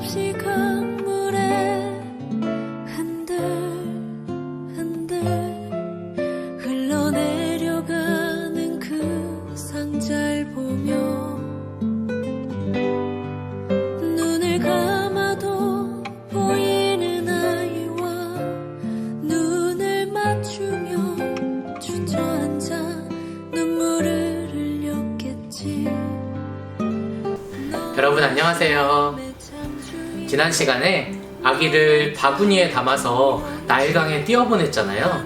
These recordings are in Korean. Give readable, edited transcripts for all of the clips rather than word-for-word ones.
없이 강물에 흔들흔들 흘러내려가는 그 상자를 보며 눈을 감아도 보이는 아이와 눈을 맞추며 주저앉아 눈물을 흘렸겠지. 여러분 안녕하세요. 지난 시간에 아기를 바구니에 담아서 나일강에 띄어보냈잖아요.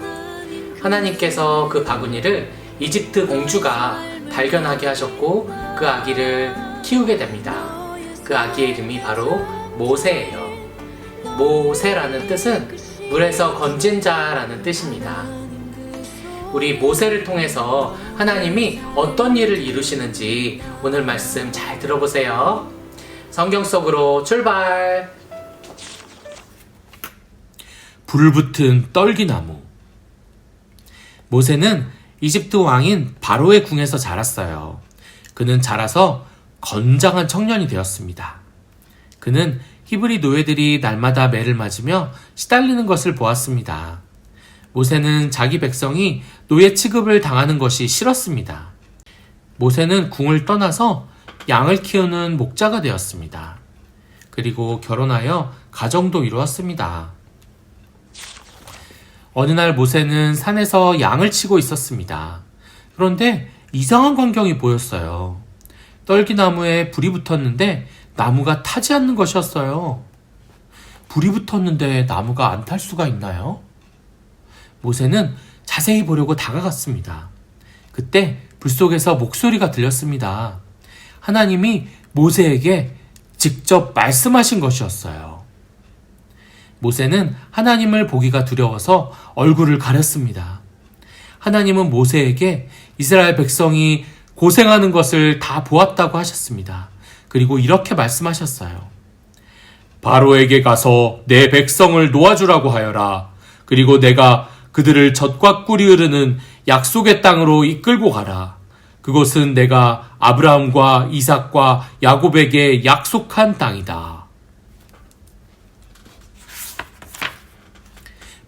하나님께서 그 바구니를 이집트 공주가 발견하게 하셨고 그 아기를 키우게 됩니다. 그 아기의 이름이 바로 모세예요. 모세라는 뜻은 물에서 건진 자라는 뜻입니다. 우리 모세를 통해서 하나님이 어떤 일을 이루시는지 오늘 말씀 잘 들어보세요. 성경 속으로 출발! 불붙은 떨기나무. 모세는 이집트 왕인 바로의 궁에서 자랐어요. 그는 자라서 건장한 청년이 되었습니다. 그는 히브리 노예들이 날마다 매를 맞으며 시달리는 것을 보았습니다. 모세는 자기 백성이 노예 취급을 당하는 것이 싫었습니다. 모세는 궁을 떠나서 양을 키우는 목자가 되었습니다. 그리고 결혼하여 가정도 이루었습니다. 어느 날 모세는 산에서 양을 치고 있었습니다. 그런데 이상한 광경이 보였어요. 떨기나무에 불이 붙었는데 나무가 타지 않는 것이었어요. 불이 붙었는데 나무가 안 탈 수가 있나요? 모세는 자세히 보려고 다가갔습니다. 그때 불 속에서 목소리가 들렸습니다. 하나님이 모세에게 직접 말씀하신 것이었어요. 모세는 하나님을 보기가 두려워서 얼굴을 가렸습니다. 하나님은 모세에게 이스라엘 백성이 고생하는 것을 다 보았다고 하셨습니다. 그리고 이렇게 말씀하셨어요. 바로에게 가서 내 백성을 놓아주라고 하여라. 그리고 내가 그들을 젖과 꿀이 흐르는 약속의 땅으로 이끌고 가라. 그것은 내가 아브라함과 이삭과 야곱에게 약속한 땅이다.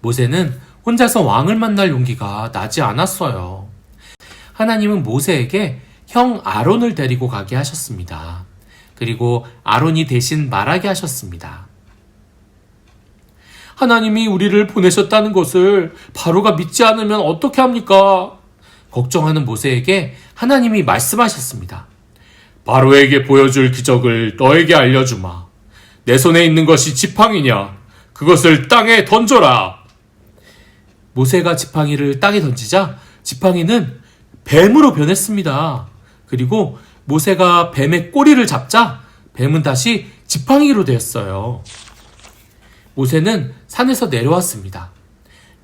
모세는 혼자서 왕을 만날 용기가 나지 않았어요. 하나님은 모세에게 형 아론을 데리고 가게 하셨습니다. 그리고 아론이 대신 말하게 하셨습니다. 하나님이 우리를 보내셨다는 것을 바로가 믿지 않으면 어떻게 합니까? 걱정하는 모세에게 하나님이 말씀하셨습니다. 바로에게 보여줄 기적을 너에게 알려주마. 내 손에 있는 것이 지팡이냐? 그것을 땅에 던져라. 모세가 지팡이를 땅에 던지자 지팡이는 뱀으로 변했습니다. 그리고 모세가 뱀의 꼬리를 잡자 뱀은 다시 지팡이로 되었어요. 모세는 산에서 내려왔습니다.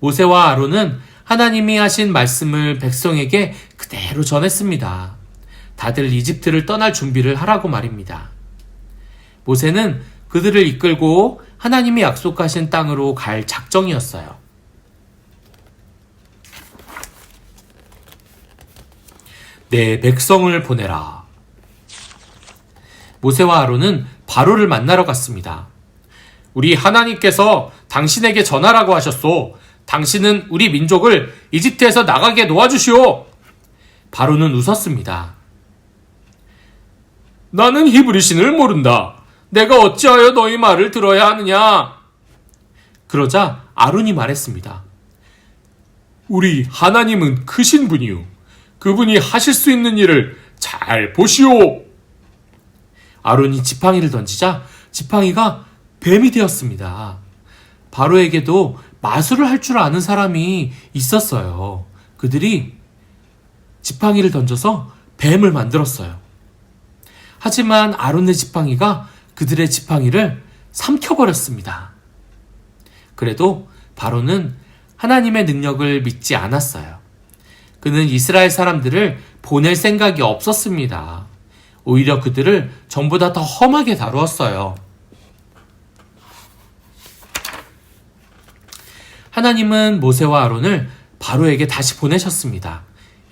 모세와 아론은 하나님이 하신 말씀을 백성에게 그대로 전했습니다. 다들 이집트를 떠날 준비를 하라고 말입니다. 모세는 그들을 이끌고 하나님이 약속하신 땅으로 갈 작정이었어요. 내 백성을 보내라. 모세와 아론은 바로를 만나러 갔습니다. 우리 하나님께서 당신에게 전하라고 하셨소. 당신은 우리 민족을 이집트에서 나가게 놓아주시오. 바로는 웃었습니다. 나는 히브리 신을 모른다. 내가 어찌하여 너희 말을 들어야 하느냐? 그러자 아론이 말했습니다. 우리 하나님은 크신 분이요. 그분이 하실 수 있는 일을 잘 보시오. 아론이 지팡이를 던지자 지팡이가 뱀이 되었습니다. 바로에게도 마술을 할 줄 아는 사람이 있었어요. 그들이 지팡이를 던져서 뱀을 만들었어요. 하지만 아론의 지팡이가 그들의 지팡이를 삼켜버렸습니다. 그래도 바로는 하나님의 능력을 믿지 않았어요. 그는 이스라엘 사람들을 보낼 생각이 없었습니다. 오히려 그들을 전보다 더 험하게 다루었어요. 하나님은 모세와 아론을 바로에게 다시 보내셨습니다.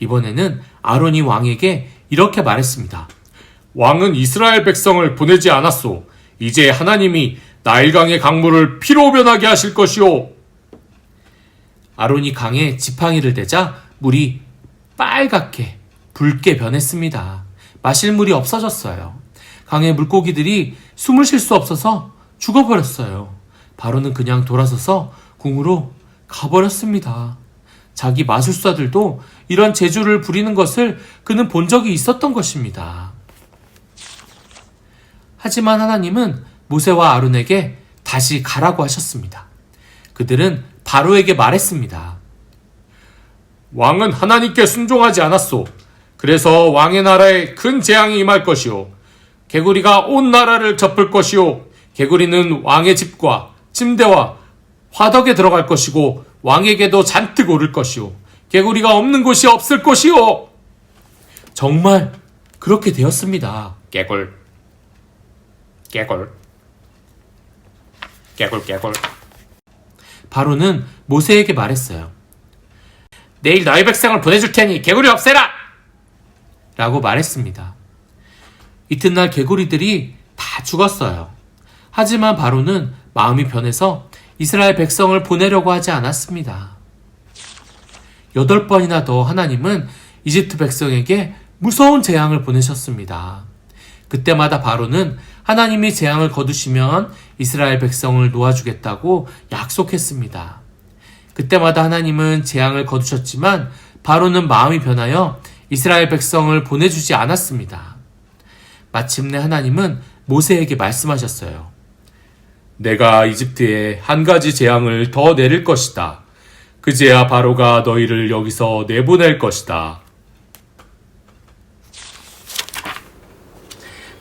이번에는 아론이 왕에게 이렇게 말했습니다. 왕은 이스라엘 백성을 보내지 않았소. 이제 하나님이 나일강의 강물을 피로 변하게 하실 것이오. 아론이 강에 지팡이를 대자 물이 빨갛게 붉게 변했습니다. 마실 물이 없어졌어요. 강의 물고기들이 숨을 쉴 수 없어서 죽어버렸어요. 바로는 그냥 돌아서서 궁으로 가버렸습니다. 자기 마술사들도 이런 재주를 부리는 것을 그는 본 적이 있었던 것입니다. 하지만 하나님은 모세와 아론에게 다시 가라고 하셨습니다. 그들은 바로에게 말했습니다. 왕은 하나님께 순종하지 않았소. 그래서 왕의 나라에 큰 재앙이 임할 것이오. 개구리가 온 나라를 덮을 것이오. 개구리는 왕의 집과 침대와 화덕에 들어갈 것이고 왕에게도 잔뜩 오를 것이오. 개구리가 없는 곳이 없을 것이오. 정말 그렇게 되었습니다. 개굴 개굴 개굴 개굴. 바로는 모세에게 말했어요. 내일 너희 백성을 보내줄 테니 개구리 없애라! 라고 말했습니다. 이튿날 개구리들이 다 죽었어요. 하지만 바로는 마음이 변해서 이스라엘 백성을 보내려고 하지 않았습니다. 8번이나 더 하나님은 이집트 백성에게 무서운 재앙을 보내셨습니다. 그때마다 바로는 하나님이 재앙을 거두시면 이스라엘 백성을 놓아주겠다고 약속했습니다. 그때마다 하나님은 재앙을 거두셨지만 바로는 마음이 변하여 이스라엘 백성을 보내주지 않았습니다. 마침내 하나님은 모세에게 말씀하셨어요. 내가 이집트에 한 가지 재앙을 더 내릴 것이다. 그제야 바로가 너희를 여기서 내보낼 것이다.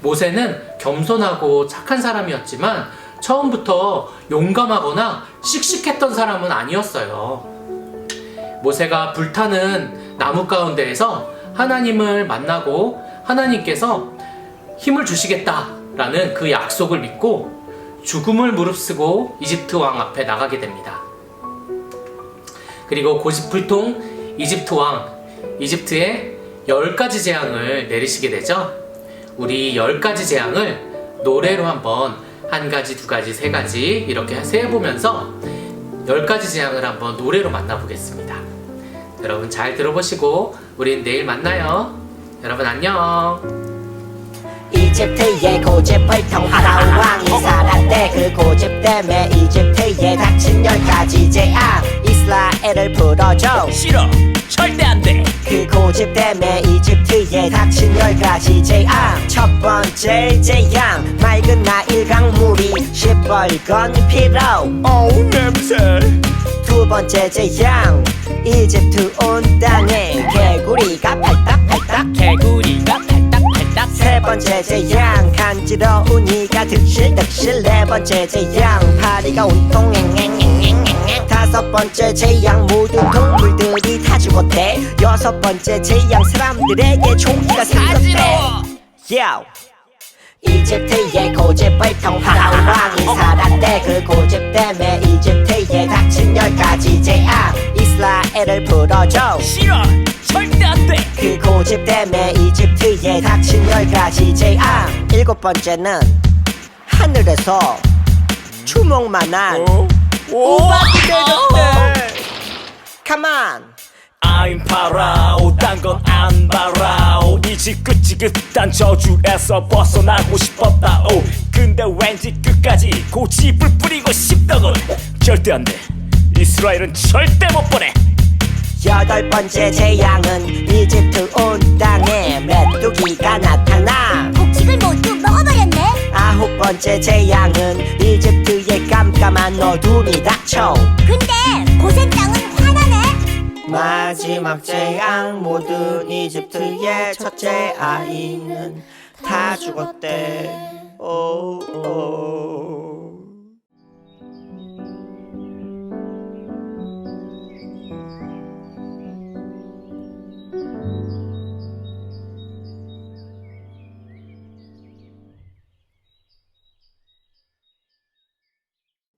모세는 겸손하고 착한 사람이었지만 처음부터 용감하거나 씩씩했던 사람은 아니었어요. 모세가 불타는 나무 가운데에서 하나님을 만나고 하나님께서 힘을 주시겠다라는 그 약속을 믿고 죽음을 무릅쓰고 이집트 왕 앞에 나가게 됩니다. 그리고 고집불통 이집트 왕, 이집트에 10가지 재앙을 내리시게 되죠. 우리 10가지 재앙을 노래로 한번 1가지, 2가지, 3가지 이렇게 세어보면서 10가지 재앙을 한번 노래로 만나보겠습니다. 여러분 잘 들어보시고 우린 내일 만나요. 여러분 안녕. 이집트의 고집불통 파라오 왕이 살았대. 그 고집 때문에 이집트에 닥친 10가지 재앙 이스라엘을 풀어줘. 싫어, 절대 안 돼. 그 고집 때문에 이집트에 닥친 10가지 재앙. 첫 번째 재앙 맑은 나일 강물이 시뻘건 피로. 어우 냄새. 두 번째 재앙 이집트 온 땅에 개구리가 팔딱팔딱. 개구리가 팔딱팔딱. 세 번째 재앙 간지러운 이가 득실득실. 네 번째 재앙 파리가 온통 앵앵앵앵앵앵. 다섯 번째 재앙 모든 동물들이 다 죽었대. 여섯 번째 재앙 사람들에게 종기가 생겼대. Yo! 이집트의 고집불통 파라오 왕이 살았대. 그 고집 때문에 이집트에 닥친 10가지 재앙 이스라엘을 풀어줘. 싫어, 절대 안 돼. 그 고집 때문에 이집트에 닥친 10가지 재앙. 일곱 번째는 하늘에서 주먹만한 오박이 내렸대. Come on. I'm 파라오, 딴 건 안 바라오. 이 지긋지긋한 저주에서 벗어나고 싶었다오. 근데 왠지 끝까지 고집을 부리고 싶다고. 절대 안 돼. 이스라엘은 절대 못 보내. 여덟 번째 재앙은 이집트 온 땅에 메뚜기가 나타나 곡식을 모두 먹어버렸네. 아홉 번째 재앙은 이집트의 깜깜한 어둠이 닥쳐. 근데 고센 땅은 화나네. 마지막 재앙 모든 이집트의 첫째 아이는 다 죽었대. 오.